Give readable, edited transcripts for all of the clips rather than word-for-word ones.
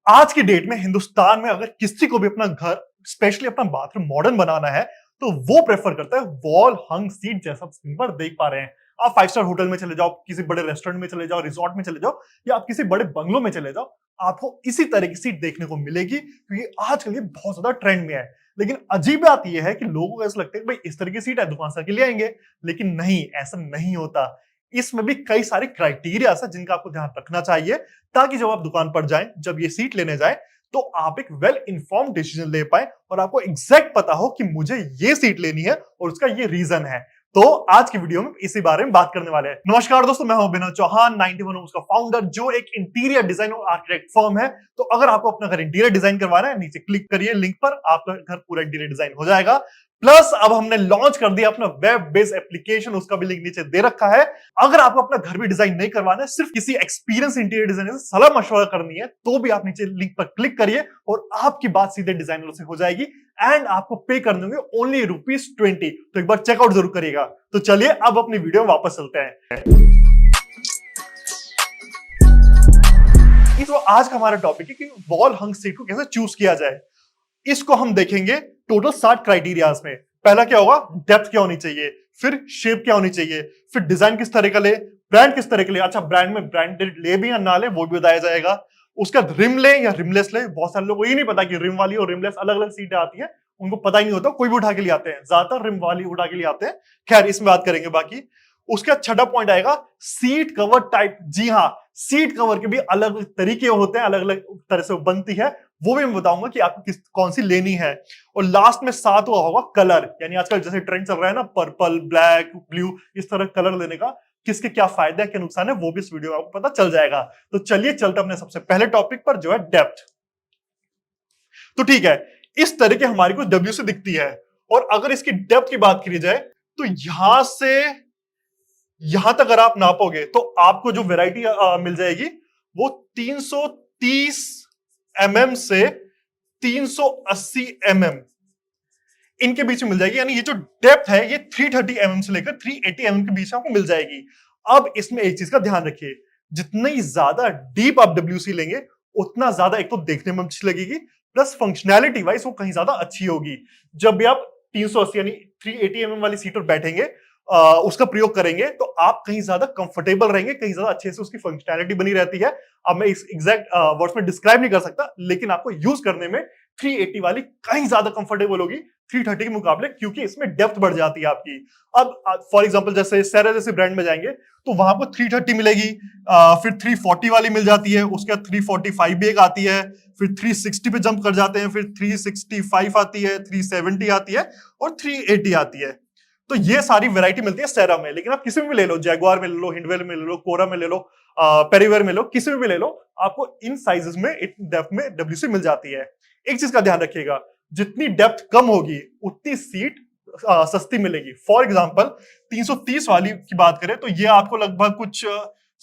आज की डेट में हिंदुस्तान में अगर किसी को भी अपना घर स्पेशली अपना बाथरूम मॉडर्न बनाना है तो वो प्रेफर करता है वॉल हंग सीट, जैसा स्क्रीन पर देख पा रहे हैं। आप 5 स्टार होटल में चले जाओ, किसी बड़े रेस्टोरेंट में चले जाओ, रिजॉर्ट में चले जाओ या आप किसी बड़े बंगलों में चले जाओ, आपको इसी तरह की सीट देखने को मिलेगी क्योंकि आजकल ये बहुत ज्यादा ट्रेंड में है। लेकिन अजीब बात यह है कि लोगों को ऐसा लगता है कि भाई इस तरह की सीट है दुकान से आके ले आएंगे, लेकिन नहीं, ऐसा नहीं होता। इसमें भी कई सारे क्राइटेरिया है जिनका आपको ध्यान रखना चाहिए ताकि जब आप दुकान पर जाएं, जब ये सीट लेने जाएं, तो आप एक वेल इन्फॉर्म्ड डिसीजन ले पाए और आपको एग्जैक्ट पता हो कि मुझे ये सीट लेनी है और उसका ये रीजन है। तो आज की वीडियो में इसी बारे में बात करने वाले हैं। नमस्कार दोस्तों, मैं हूं अभिनव चौहान, 91 होम्स का फाउंडर, जो एक इंटीरियर डिजाइन और आर्किटेक्ट फर्म है। तो अगर आपको अपना घर इंटीरियर डिजाइन करवाना है, नीचे क्लिक करिए लिंक पर, आपका घर पूरा इंटीरियर डिजाइन हो जाएगा। प्लस अब हमने लॉन्च कर दिया अपना वेब बेस्ड एप्लीकेशन, उसका भी लिंक नीचे दे रखा है। अगर आपको अपना घर भी डिजाइन नहीं करवाना है, सिर्फ किसी एक्सपीरियंस इंटीरियर डिजाइनर से सलाह मशवरा करनी है, तो भी आप नीचे लिंक पर क्लिक करिए और आपकी बात सीधे डिजाइनर से हो जाएगी एंड आपको पे कर देंगे ओनली ₹20। तो एक बार चेकआउट जरूर करिएगा। तो चलिए अब अपनी वीडियो में वापस चलते हैं। तो आज का हमारा टॉपिक है कि वॉल हंग सीट को कैसे चूज किया जाए। इसको हम देखेंगे टोटल 7 क्राइटेरियाज में। पहला क्या होगा, डेप्थ क्या होनी चाहिए, फिर शेप क्या होनी चाहिए, फिर डिजाइन किस तरह का ले, ब्रांड किस तरह का ले, अच्छा ब्रांड में ब्रांडेड ले भी या ना ले वो भी बताया जाएगा। उसका रिम ले या रिमलेस ले, बहुत सारे लोगों को ये नहीं पता कि रिम वाली और रिमलेस अलग अलग सीटें आती हैं, उनको पता ही नहीं होता, कोई भी उठा के लिए आते हैं, ज्यादातर रिम वाली उठा के लिए आते हैं। खैर इसमें बात करेंगे। बाकी उसका छठा पॉइंट आएगा सीट कवर टाइप। जी हाँ, सीट कवर के भी अलग अलग तरीके होते हैं, अलग अलग तरह से बनती है, वो भी मैं बताऊंगा कि आपको कौन सी लेनी है। और लास्ट में 7वां होगा कलर, यानी आजकल जैसे ट्रेंड चल रहा है ना, पर्पल, ब्लैक, ब्लू, इस तरह कलर लेने का, किसके क्या फायदा है क्या नुकसान है वो भी इस वीडियो में आपको पता चल जाएगा। तो चलिए चलते अपने सबसे पहले टॉपिक पर, जो है डेप्थ। तो ठीक है, इस तरह की हमारी कुछ डब्ल्यू से दिखती है और अगर इसकी डेप्थ की बात करी जाए तो यहां से यहां तक अगर आप नापोगे तो आपको जो वैरायटी मिल जाएगी वो 330 mm से 380 mm इनके बीच में मिल जाएगी। यानी ये जो डेप्थ है ये 330 mm से लेकर 380 mm के बीच में आपको मिल जाएगी। अब इसमें एक चीज का ध्यान रखिए, जितनी ज्यादा डीप आप डब्ल्यूसी लेंगे उतना ज्यादा एक तो देखने में अच्छी लगेगी, प्लस फंक्शनैलिटी वाइज वो कहीं ज्यादा अच्छी होगी। जब भी आप 380 यानी 380 mm वाली सीट पर बैठेंगे, उसका प्रयोग करेंगे, तो आप कहीं ज्यादा कंफर्टेबल रहेंगे, कहीं ज्यादा अच्छे से उसकी फंक्शनैलिटी बनी रहती है। अब मैं इस एग्जैक्ट वर्ड्स में डिस्क्राइब नहीं कर सकता, लेकिन आपको यूज करने में 380 वाली कहीं ज्यादा कंफर्टेबल होगी 330 के मुकाबले, क्योंकि इसमें डेप्थ बढ़ जाती है आपकी। अब फॉर एग्जांपल जैसे सेरा जैसे ब्रांड में जाएंगे तो वहां पर 330 मिलेगी, फिर 340 वाली मिल जाती है, उसके बाद 345 भी एक आती है, फिर 360 पे जंप कर जाते हैं, फिर 365 आती है, 370 आती है और 380 आती है। तो ये सारी वैरायटी मिलती है सेरा में। लेकिन आप किसी में भी ले लो, जैगुआर में ले लो, हिंडवेल में ले लो, कोरा में ले लो, पेरीवेयर में ले लो, किसी में भी ले लो, आपको इन साइजेस में डेप्थ में डब्ल्यूसी मिल जाती है। एक चीज का ध्यान रखिएगा, जितनी डेप्थ कम होगी उतनी सीट सस्ती मिलेगी। फॉर एग्जांपल 330 वाली की बात करें तो ये आपको लगभग कुछ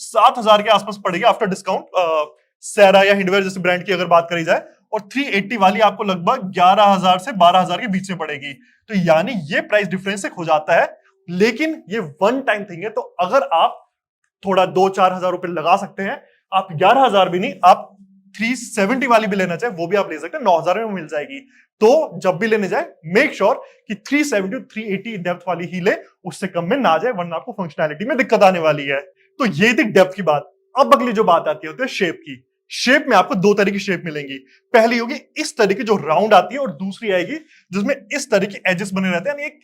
7,000 के आसपास पड़ेगी आफ्टर डिस्काउंट, सेरा या हिंडवेयर जैसे ब्रांड की अगर बात करी जाए। और 380 वाली आपको लगभग 11,000 से 12,000 के बीच में पड़ेगी। तो यानी ये प्राइस डिफरेंस हो जाता है, लेकिन ये वन टाइम थिंग है। तो अगर आप थोड़ा 2-4 हजार रुपए लगा सकते हैं, आप 11,000 भी नहीं, आप 370 वाली भी लेना चाहे वो भी आप ले सकते हैं, 9,000 में मिल जाएगी। तो जब भी लेने जाए मेक श्योर कि 370 380 डेप्थ वाली ही ले, उससे कम में ना जाए, वरना आपको फंक्शनैलिटी में दिक्कत आने वाली है। तो ये थी डेप्थ की बात। अब अगली जो बात आती है शेप की। शेप में आपको 2 तरह की शेप मिलेंगी। पहली होगी इस तरह की जो राउंड आती है, और दूसरी आएगी जिसमें इस तरह की एजेस बने रहते हैं, यानी एक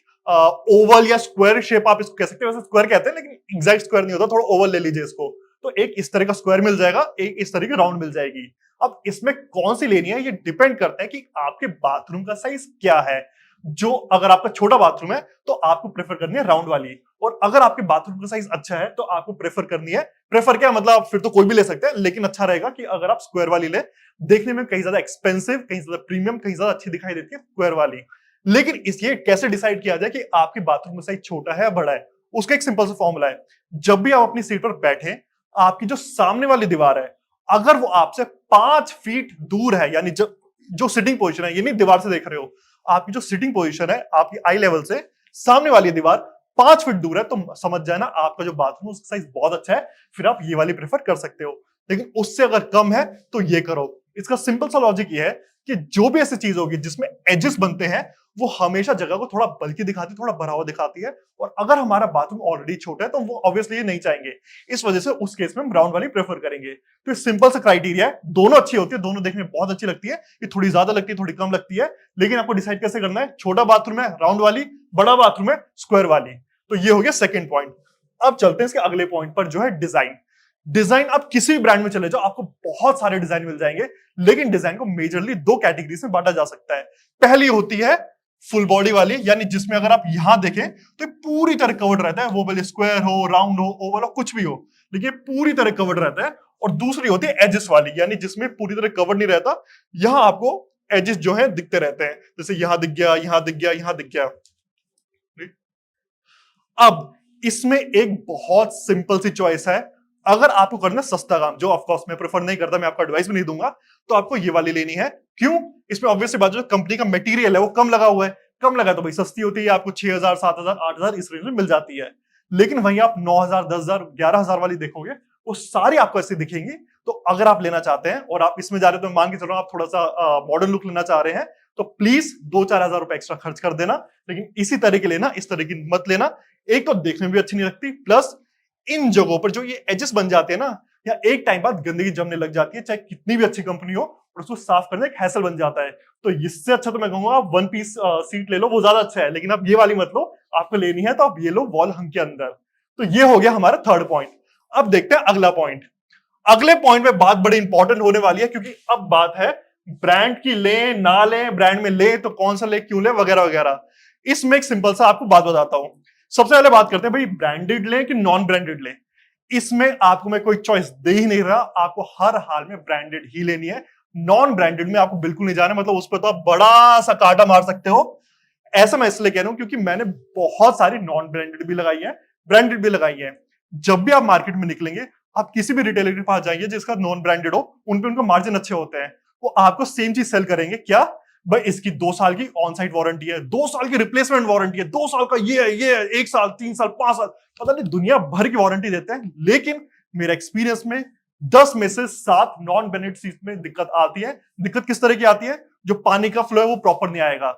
ओवल या स्क्वायर शेप आप इसको कह सकते हैं। वैसे स्क्वायर कहते हैं लेकिन एग्जैक्ट स्क्वायर नहीं होता, थोड़ा ओवल ले लीजिए इसको। तो एक इस तरह का स्क्वायर मिल जाएगा, एक इस तरह की राउंड मिल जाएगी। अब इसमें कौन सी लेनी है ये डिपेंड करता है कि आपके बाथरूम का साइज क्या है। जो अगर आपका छोटा बाथरूम है तो आपको प्रेफर करनी है राउंड वाली, और अगर आपके बाथरूम का साइज अच्छा है तो आपको प्रेफर करनी है, प्रेफर क्या मतलब फिर तो कोई भी ले सकते हैं, लेकिन अच्छा रहेगा कि अगर आप स्क्वायर वाली ले। देखने में कहीं ज्यादा एक्सपेंसिव, कहीं ज्यादा प्रीमियम, कहीं ज्यादा अच्छी दिखाई देती है स्क्वायर वाली। लेकिन इसलिए कैसे डिसाइड किया जाए कि आपके बाथरूम का साइज छोटा है या बड़ा है, उसका एक सिंपल सा फॉर्मूला है। जब भी आप अपनी सीट पर बैठे, आपकी जो सामने वाली दीवार है अगर वो आपसे 5 फीट दूर है, यानी जो सिटिंग पोजीशन है, ये नहीं दीवार से देख रहे हो, आपकी जो सिटिंग पोजीशन है आपकी आई लेवल से सामने वाली दीवार 5 फीट दूर है, तो समझ जाए ना आपका जो बाथरूम उसका साइज बहुत अच्छा है, फिर आप ये वाली प्रेफर कर सकते हो। लेकिन उससे अगर कम है तो ये करो। इसका सिंपल सा लॉजिक ये है कि जो भी ऐसी चीज होगी जिसमें एजेस बनते हैं वो हमेशा जगह को थोड़ा बल्कि दिखाती है, थोड़ा बढ़ावा दिखाती है। और अगर हमारा बाथरूम ऑलरेडी छोटा है तो वो ऑब्वियसली ये नहीं चाहेंगे, इस वजह से उस केस में हम राउंड वाली प्रेफर करेंगे। तो सिंपल सा क्राइटेरिया है, दोनों अच्छी होती है, दोनों देखने में बहुत अच्छी लगती है, ये थोड़ी ज्यादा लगती है, थोड़ी कम लगती है, लेकिन आपको डिसाइड कैसे करना है, छोटा बाथरूम है राउंड वाली, बड़ा बाथरूम है स्क्वायर वाली। तो ये हो गया सेकंड पॉइंट। अब चलते हैं इसके अगले पॉइंट पर जो है डिजाइन। डिजाइन आप किसी भी ब्रांड में चले जाओ आपको बहुत सारे डिजाइन मिल जाएंगे, लेकिन डिजाइन को मेजरली दो कैटेगरीज में बांटा जा सकता है। पहली होती है फुल बॉडी वाली, यानी जिसमें अगर आप यहां देखें तो पूरी तरह कवर्ड रहता है, वो भले स्क्वायर हो, राउंड हो, ओवल हो, कुछ भी हो, लेकिन पूरी तरह कवर्ड रहता है। और दूसरी होती है एजेस वाली, यानी जिसमें पूरी तरह कवर्ड नहीं रहता, यहां आपको एजेस जो है दिखते रहते हैं, जैसे यहां दिख गया, यहां दिख गया, यहां दिख गया। अब इसमें एक बहुत सिंपल सी चॉइस है, अगर आपको करना सस्ता काम, जो ऑफ कोर्स मैं प्रेफर नहीं करता, मैं आपको एडवाइस भी नहीं दूंगा, तो आपको ये वाली लेनी है। क्यों? इसमें ऑब्वियसली बात, जो कंपनी का मटेरियल है वो कम लगा हुआ है, कम लगा तो भाई सस्ती होती है, आपको 6000 7000 8000 इस रेंज में मिल जाती है। लेकिन वहीं आप 9000 10000 11000 वाली देखोगे, वो सारी आपको ऐसी दिखेंगी। तो अगर आप लेना चाहते हैं और आप इसमें जा रहे हो, तो मान के चलो आप थोड़ा सा मॉडर्न लुक लेना चाह रहे हैं, तो प्लीज 2-4 हजार रुपए एक्स्ट्रा खर्च कर देना, लेकिन इसी तरह की लेना, इस तरह की मत लेना। एक तो देखने में भी अच्छी नहीं लगती, प्लस इन जगहों पर जो ये एजेस बन जाते हैं ना, या एक टाइम बाद गंदगी जमने लग जाती है, चाहे कितनी भी अच्छी कंपनी हो, और उसको साफ करना एक हैसल बन जाता है। तो इससे अच्छा तो मैं कहूंगा आप वन पीस सीट ले लो, वो ज्यादा अच्छा है, लेकिन आप ये वाली मत लो, आपको लेनी है तो आप ये लो वॉल हंग के अंदर। तो ये हो गया हमारा थर्ड पॉइंट। अब देखते हैं अगला पॉइंट। अगले पॉइंट में बात बड़ी इंपॉर्टेंट होने वाली है, क्योंकि अब बात है ब्रांड की लें ना लें, ब्रांड में ले तो कौन सा ले, क्यों ले, वगैरह वगैरह। इसमें एक सिंपल सा आपको बात बताता हूं। सबसे पहले बात करते हैं भाई ब्रांडेड लें कि नॉन ब्रांडेड लें। इसमें आपको मैं कोई चॉइस दे ही नहीं रहा, आपको हर हाल में ब्रांडेड ही लेनी है। नॉन ब्रांडेड में आपको बिल्कुल नहीं जाना, मतलब उस पर तो आप बड़ा सा कांटा मार सकते हो। ऐसा मैं इसलिए कह रहा हूं क्योंकि मैंने बहुत सारी नॉन ब्रांडेड भी लगाई है, ब्रांडेड भी लगाई है। जब भी आप मार्केट में निकलेंगे, आप किसी भी रिटेलर के पास जाइए जिसका नॉन ब्रांडेड हो, उन पे उनका मार्जिन अच्छे होते हैं, वो आपको सेम चीज सेल करेंगे। क्या भाई, इसकी 2 साल की ऑन साइट वारंटी है, 2 साल की रिप्लेसमेंट वारंटी है, 2 साल का ये है, 1 साल 3 साल 5 साल, पता नहीं दुनिया भर की वारंटी देते हैं। लेकिन मेरा एक्सपीरियंस में 10 में से 7 नॉन ब्रांडेड चीज में दिक्कत आती है। दिक्कत किस तरह की आती है? जो पानी का फ्लो है वो प्रॉपर नहीं आएगा।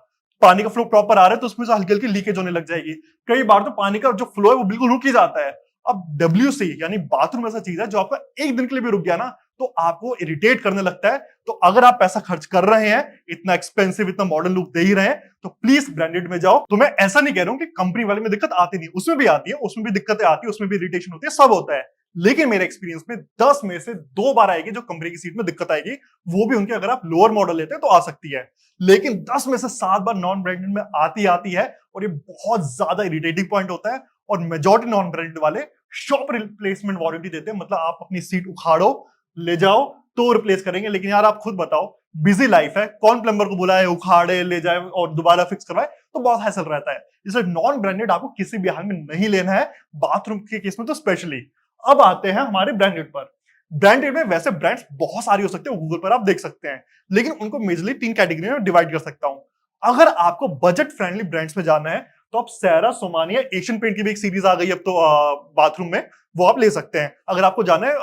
पानी का फ्लो प्रॉपर आ रहा है तो उसमें से हल्की हल्की लीकेज होने लग जाएगी। कई बार तो पानी का जो फ्लो है वो बिल्कुल रुक ही जाता है। अब WC यानी बाथरूम ऐसा चीज है जो आपका एक दिन के लिए भी रुक गया ना, तो आपको इरिटेट करने लगता है। तो अगर आप पैसा खर्च कर रहे हैं, इतना एक्सपेंसिव, इतना मॉडर्न लुक दे ही रहे हैं, तो प्लीज ब्रांडेड में जाओ। तो मैं ऐसा नहीं कह रहा हूं कि कंपनी वाले में दिक्कत आती नहीं, उसमें भी आती है, उसमें भी दिक्कतें आती है, उसमें भी इरिटेशन होती है, सब होता है। लेकिन मेरे एक्सपीरियंस में 10 में से 2 बार आएगी जो कंपनी की सीट में दिक्कत आएगी, वो भी उनके अगर आप लोअर मॉडल लेते हैं तो आ सकती है। लेकिन 10 में से 7 बार नॉन ब्रांडेड में आती है, और ये बहुत ज्यादा इरिटेटिंग पॉइंट होता है। और मेजॉरिटी नॉन ब्रांडेड वाले शॉप रिप्लेसमेंट वारंटी देते हैं, मतलब आप अपनी सीट उखाड़ो ले जाओ तो रिप्लेस करेंगे। लेकिन यार आप खुद बताओ, बिजी लाइफ है, कौन प्लम्बर को बुलाए, उखाड़े ले जाए और दोबारा फिक्स करवाए, तो बहुत हैसल रहता है। इसलिए नॉन ब्रांडेड आपको किसी भी हाल में नहीं लेना है, बाथरूम के केस में तो स्पेशली। अब आते हैं हमारे ब्रांडेड पर। ब्रांडेड में वैसे ब्रांड्स बहुत सारी हो सकते हैं, गूगल पर आप देख सकते हैं, लेकिन उनको मेजरली 3 कैटेगरी में डिवाइड कर सकता हूं। अगर आपको बजट फ्रेंडली ब्रांड्स में जाना है तो आप सैरा, सोमानिया, एशियन पेंट की भी एक सीरीज आ गई अब तो बाथरूम में, वो आप ले सकते हैं। अगर आपको जाना है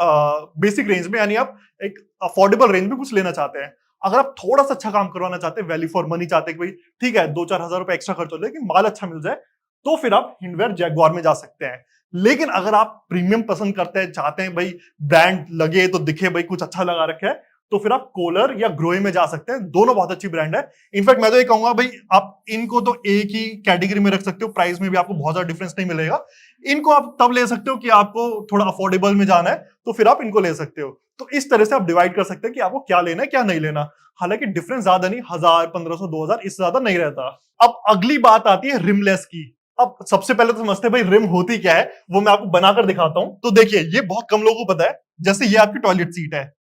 बेसिक रेंज में, यानी आप एक अफोर्डेबल रेंज में कुछ लेना चाहते हैं। अगर आप थोड़ा सा अच्छा काम करवाना चाहते हैं, वैल्यू फॉर मनी चाहते हैं कि भाई ठीक है 2-4 हजार रुपए एक्स्ट्रा खर्च हो, लेकिन माल अच्छा मिल जाए, तो फिर आप हिंडवेयर, जैगुआर में जा सकते हैं। लेकिन अगर आप प्रीमियम पसंद करते हैं, चाहते हैं भाई ब्रांड लगे तो दिखे, भाई कुछ अच्छा लगा रखे है, तो फिर आप कोलर या ग्रोए में जा सकते हैं। दोनों बहुत अच्छी ब्रांड है। इनफैक्ट मैं तो ये कहूंगा भाई आप इनको तो एक ही कैटेगरी में रख सकते हो, प्राइस में भी आपको बहुत ज्यादा डिफरेंस नहीं मिलेगा। इनको आप तब ले सकते हो कि आपको थोड़ा अफोर्डेबल में जाना है, तो फिर आप इनको ले सकते हो। तो इस तरह से आप डिवाइड कर सकते हैं कि आपको क्या लेना है क्या नहीं लेना। हालांकि डिफरेंस ज्यादा नहीं, 1000 1500 2000 इससे ज्यादा नहीं रहता। अब अगली बात आती है रिमलेस की। अब सबसे पहले तो समझते हैं भाई रिम होती क्या है, वो मैं आपको बनाकर दिखाता हूं। तो देखिए, ये बहुत कम लोगों को पता है। जैसे ये आपकी टॉयलेट सीट है,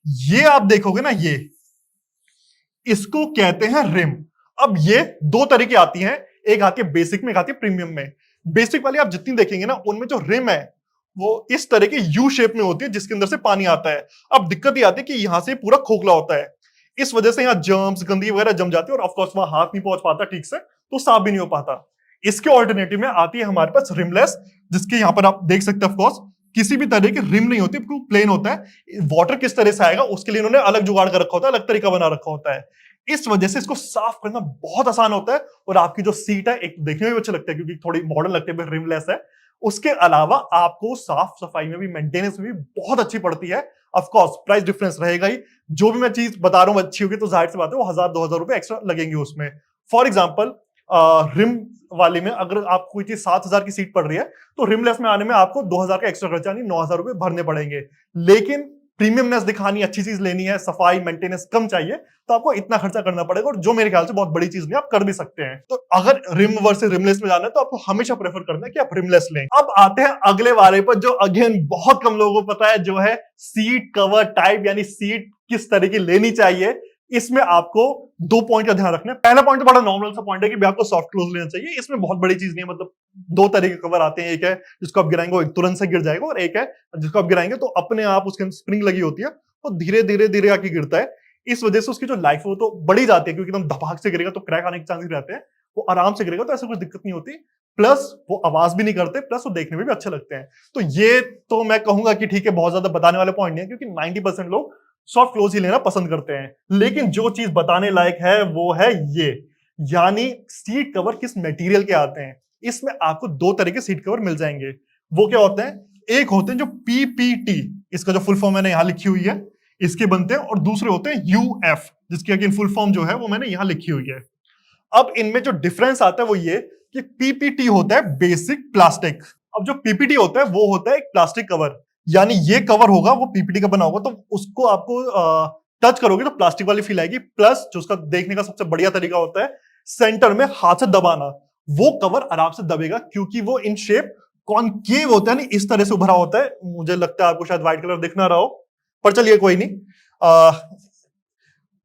ये आप देखोगे ना, ये इसको कहते हैं रिम। अब ये 2 तरह की आती हैं, एक आती है बेसिक में, एक आती है प्रीमियम में। बेसिक वाली आप जितनी देखेंगे ना, उनमें जो रिम है वो इस तरह के यू शेप में होती है, जिसके अंदर से पानी आता है। अब दिक्कत ये आती है कि यहां से पूरा खोखला होता है, इस वजह से यहाँ जर्म्स, गंदगी वगैरह जम जाती है, और ऑफकोर्स वहां हाथ नहीं पहुंच पाता ठीक से, तो साफ भी नहीं हो पाता। इसके ऑल्टरनेटिव में आती है हमारे पास रिमलेस, जिसके यहां पर आप देख सकते हैं ऑफकोर्स किसी भी तरह की रिम नहीं होती, बिल्कुल प्लेन होता है। वाटर किस तरह से आएगा उसके लिए इन्होंने अलग जुगाड़ कर रखा होता है, अलग तरीका बना रखा होता है। इस वजह से इसको साफ करना बहुत आसान होता है। और आपकी जो सीट है एक देखने में भी अच्छा लगता है क्योंकि थोड़ी मॉडर्न लगती है, रिमलेस है। उसके अलावा आपको साफ सफाई में भी, मेंटेनेंस में भी बहुत अच्छी पड़ती है। ऑफ कोर्स प्राइस डिफरेंस रहेगा ही, जो भी मैं चीज बता रहा हूं अच्छी होगी तो जाहिर सी बात है वो 1000-2000 रुपए एक्स्ट्रा लगेंगे उसमें। फॉर एग्जाम्पल रिम वाली में अगर आपको कोई चीज 7000 की सीट पड़ रही है तो रिमलेस में आने में आपको 2000 का एक्स्ट्रा खर्चा, यानी 9000 रुपए भरने पड़ेंगे। लेकिन प्रीमियमनेस दिखानी, अच्छी चीज लेनी है, सफाई मेंटेनेंस कम चाहिए, तो आपको इतना खर्चा करना पड़ेगा, और जो मेरे ख्याल से बहुत बड़ी चीज नहीं, आप कर भी सकते हैं। तो अगर रिम वर्सेस रिमलेस में जाना है तो आपको हमेशा प्रेफर करना है कि आप रिमलेस लें। अब आते हैं अगले वाले पर, जो अगेन बहुत कम लोगों को पता है, जो है सीट कवर टाइप, यानी सीट किस तरह की लेनी चाहिए। इसमें आपको 2 पॉइंट का ध्यान रखना है। पहला पॉइंट तो बड़ा नॉर्मल सा पॉइंट है कि आपको सॉफ्ट क्लोज लेना चाहिए। इसमें बहुत बड़ी चीज नहीं है, मतलब 2 तरह के कवर आते हैं। एक है जिसको आप गिराएंगे वो तुरंत से गिर जाएगा, और एक है जिसको आप गिराएंगे तो अपने आप उसके अंदर स्प्रिंग लगी होती है, वो धीरे धीरे धीरे आके गिरता है। इस वजह से उसकी जो लाइफ है वो तो बढ़ी जाती है, क्योंकि एकदम धपाक से गिरेगा तो क्रैक आने के चांसेस रहते हैं। वो आराम से गिरेगा तो ऐसा कुछ दिक्कत नहीं होती, प्लस वो आवाज भी नहीं करते, प्लस वो देखने में भी अच्छे लगते हैं। तो ये तो मैं कहूंगा कि ठीक है, बहुत ज्यादा बताने वाले पॉइंट नहीं है, क्योंकि 90% लोग सॉफ्ट क्लोज ही लेना पसंद करते हैं। लेकिन जो चीज बताने लायक है वो है ये, यानी सीट कवर किस मटेरियल के आते हैं। इसमें आपको 2 तरह के सीट कवर मिल जाएंगे। वो क्या होते हैं? एक होते हैं जो पीपीटी, इसका जो फुल फॉर्म मैंने यहां लिखी हुई है, इसके बनते हैं, और दूसरे होते हैं यूएफ, जिसकी अगेन फुल फॉर्म जो है वो मैंने यहां लिखी हुई है। अब इनमें जो डिफरेंस आता है वो ये कि पीपीटी होता है बेसिक प्लास्टिक। अब जो पीपीटी होता है वो होता है एक प्लास्टिक कवर, यानी ये कवर होगा वो पीपीटी का बना होगा, तो उसको आपको टच करोगे तो प्लास्टिक वाली फील आएगी। प्लस जो उसका देखने का सबसे बढ़िया तरीका होता है, सेंटर में हाथ से दबाना, वो कवर आराम से दबेगा, क्योंकि वो इन शेप कॉनकेव होता है, नहीं इस तरह से उभरा होता है। मुझे लगता है आपको शायद व्हाइट कलर दिख ना रहा हो, पर चलिए कोई नहीं।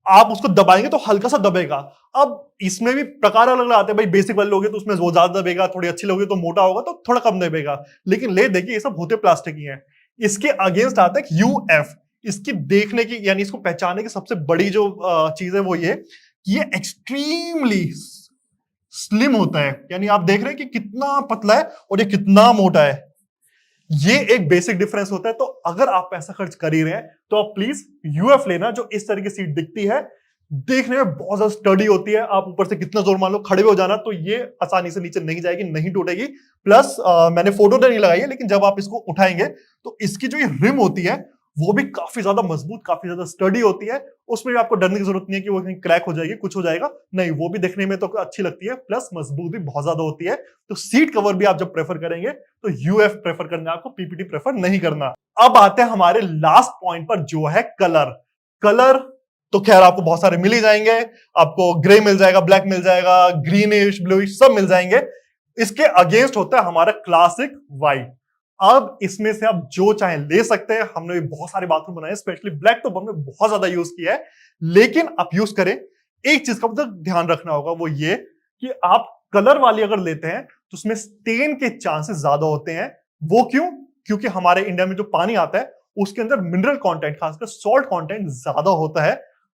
आप उसको दबाएंगे तो हल्का सा दबेगा। अब इसमें भी प्रकार अलग अलग आते हैं भाई। बेसिक वाले लोगे तो उसमें वो ज्यादा दबेगा, थोड़ी अच्छी लोगे तो मोटा होगा तो थोड़ा कम दबेगा। लेकिन ले देखिए ये सब होते प्लास्टिक ही हैं। इसके अगेंस्ट आता है यूएफ। इसकी देखने की, यानी इसको पहचानने की सबसे बड़ी जो चीज है वो ये कि ये एक्सट्रीमली स्लिम होता है। यानी आप देख रहे हैं कि कितना पतला है और ये कितना मोटा है। ये एक बेसिक डिफरेंस होता है। तो अगर आप पैसा खर्च कर ही रहे हैं तो आप प्लीज यूएफ लेना, जो इस तरह की सीट दिखती है, देखने में बहुत ज्यादा स्टडी होती है। आप ऊपर से कितना जोर मान लो खड़े हो जाना तो ये आसानी से नीचे नहीं जाएगी, नहीं टूटेगी। प्लस मैंने फोटो तो नहीं लगाई है, लेकिन जब आप इसको उठाएंगे तो इसकी जो ये रिम होती है वो भी काफी ज्यादा मजबूत, काफी ज्यादा स्टडी होती है। उसमें भी आपको डरने की जरूरत नहीं है कि वो कहीं क्रैक हो जाएगी, कुछ हो जाएगा, नहीं, वो भी देखने में तो अच्छी लगती है, प्लस मजबूत भी बहुत ज्यादा होती है। तो सीट कवर भी आप जब प्रेफर करेंगे तो यूएफ प्रेफर करना, आपको पीपीटी प्रेफर नहीं करना। अब आते हैं हमारे लास्ट पॉइंट पर, जो है कलर। कलर तो खैर आपको बहुत सारे मिल ही जाएंगे। आपको ग्रे मिल जाएगा, ब्लैक मिल जाएगा, ग्रीनिश, ब्लूइश सब मिल जाएंगे। इसके अगेंस्ट होता है हमारा क्लासिक व्हाइट। अब इसमें से आप जो चाहे ले सकते हैं। हमने भी बहुत सारे बाथरूम बनाए, स्पेशली ब्लैक तो हमने बहुत ज्यादा यूज किया है। लेकिन आप यूज करें, एक चीज का मतलब ध्यान रखना होगा, वो ये कि आप कलर वाली अगर लेते हैं तो उसमें स्टेन के चांसेस ज्यादा होते हैं। वो क्यों? क्योंकि हमारे इंडिया में जो पानी आता है उसके अंदर मिनरल कंटेंट, खासकर सॉल्ट कंटेंट ज्यादा होता है।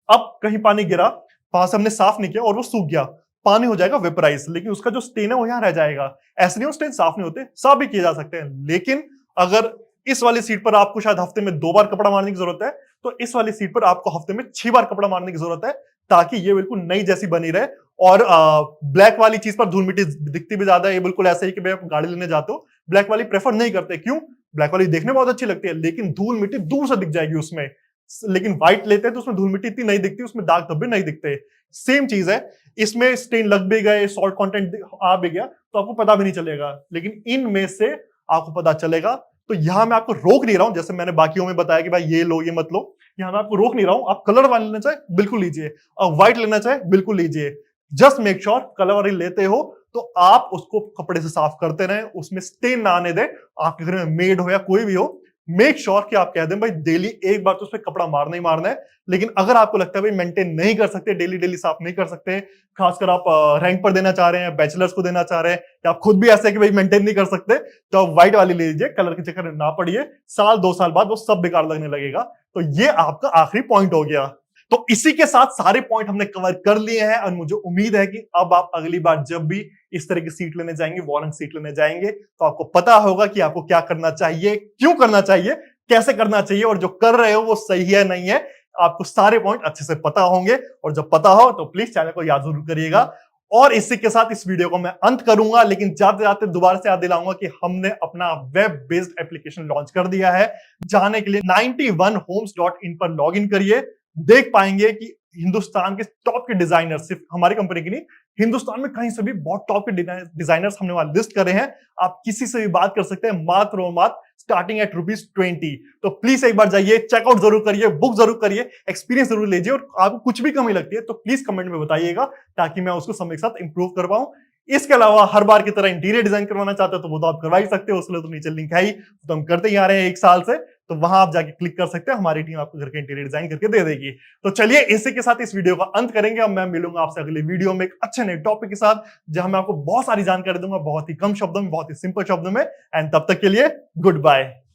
अब कहीं पानी गिरा, वहां से हमने साफ नहीं किया और वो सूख गया, पानी हो जाएगा वेपराइज, लेकिन उसका जो स्टेन है वो यहां रह जाएगा। ऐसे नहीं वो स्टेन साफ नहीं होते, साफ भी किए जा सकते हैं। लेकिन अगर इस वाली सीट पर आपको शायद हफ्ते में 2 बार कपड़ा मारने की जरूरत है, तो इस वाली सीट पर आपको हफ्ते में 6 बार कपड़ा मारने की जरूरत है, ताकि ये बिल्कुल नई जैसी बनी रहे। और ब्लैक वाली चीज पर धूल मिट्टी दिखती भी ज्यादा है। ये बिल्कुल ऐसा ही कि भाई आप गाड़ी लेने जाते हो, ब्लैक वाली प्रेफर नहीं करते। क्यों? ब्लैक वाली देखने में बहुत अच्छी लगती है, लेकिन धूल मिट्टी दूर से दिख जाएगी उसमें। लेकिन व्हाइट लेते हैं तो उसमें धूल मिट्टी इतनी नहीं दिखती, उसमें दाग धब्बे नहीं दिखते। सेम चीज है, इसमें स्टेन लग भी गए, सॉल्ट कंटेंट आ भी गया तो आपको पता भी नहीं चलेगा, लेकिन इनमें से आपको पता चलेगा। तो यहां मैं आपको रोक नहीं रहा हूं, जैसे मैंने बाकियों में बताया कि भाई ये लो ये मत लो, यहां मैं आपको रोक नहीं रहा हूं। आप कलर वाले लेना चाहे बिल्कुल लीजिए, और व्हाइट लेना चाहे बिल्कुल लीजिए। जस्ट मेक श्योर कलर वाली लेते हो तो आप उसको कपड़े से साफ करते रहें, उसमें स्टेन ना आने दें। आपके घर में मेड हो या कोई भी हो, मेक श्योर कि आप कह दें भाई डेली एक बार तो उस पर कपड़ा मारना ही मारना है। लेकिन अगर आपको लगता है भाई मेंटेन नहीं कर सकते, डेली डेली साफ नहीं कर सकते, खासकर आप रैंक पर देना चाह रहे हैं, बैचलर्स को देना चाह रहे हैं, या आप खुद भी ऐसे कि भाई मेंटेन नहीं कर सकते, तो आप व्हाइट वाली ले लीजिए। कलर के चक्कर में ना पड़िए, 1-2 साल बाद वो सब बेकार लगने लगेगा। तो ये आपका आखिरी पॉइंट हो गया। तो इसी के साथ सारे पॉइंट हमने कवर कर लिए हैं और मुझे उम्मीद है कि अब आप अगली बार जब भी इस तरह की सीट लेने जाएंगे, वॉल हंग सीट लेने जाएंगे, तो आपको पता होगा कि आपको क्या करना चाहिए, क्यों करना चाहिए, कैसे करना चाहिए, और जो कर रहे हो वो सही है नहीं है, आपको सारे पॉइंट अच्छे से पता होंगे। और जब पता हो तो प्लीज चैनल को याद जरूर करिएगा। और इसी के साथ इस वीडियो को मैं अंत करूंगा, लेकिन जाते जाते दोबारा से याद दिलाऊंगा कि हमने अपना वेब बेस्ड एप्लीकेशन लॉन्च कर दिया है। जाने के लिए 91homes.in पर लॉग इन करिए। देख पाएंगे कि हिंदुस्तान के टॉप के डिजाइनर, सिर्फ हमारी कंपनी की नहीं, हिंदुस्तान में कहीं से भी बहुत टॉप के डिजाइनर्स हमने वहां लिस्ट करे हैं। आप किसी से भी बात कर सकते हैं, मात्र और मात्र स्टार्टिंग एट ₹20। तो प्लीज एक बार जाइए, चेकआउट जरूर करिए, बुक जरूर करिए, एक्सपीरियंस जरूर लीजिए, और आपको कुछ भी कमी लगती है तो प्लीज कमेंट में बताइएगा, ताकि मैं उसको समय के साथ इंप्रूव कर पाऊं। इसके अलावा हर बार की तरह इंटीरियर डिजाइन करवाना चाहते हो तो वो तो आप करवा ही सकते हो, उसके लिए तो नीचे लिंक है ही, तो हम करते ही आ रहे हैं 1 साल से, तो वहां आप जाके क्लिक कर सकते हैं, हमारी टीम आपको घर के इंटीरियर डिजाइन करके दे देगी। तो चलिए इसी के साथ इस वीडियो का अंत करेंगे। अब मैं मिलूंगा आपसे अगले वीडियो में एक अच्छे नए टॉपिक के साथ, जहां मैं आपको बहुत सारी जानकारी दूंगा, बहुत ही कम शब्दों में, बहुत ही सिंपल शब्दों में। एंड तब तक के लिए गुड बाय।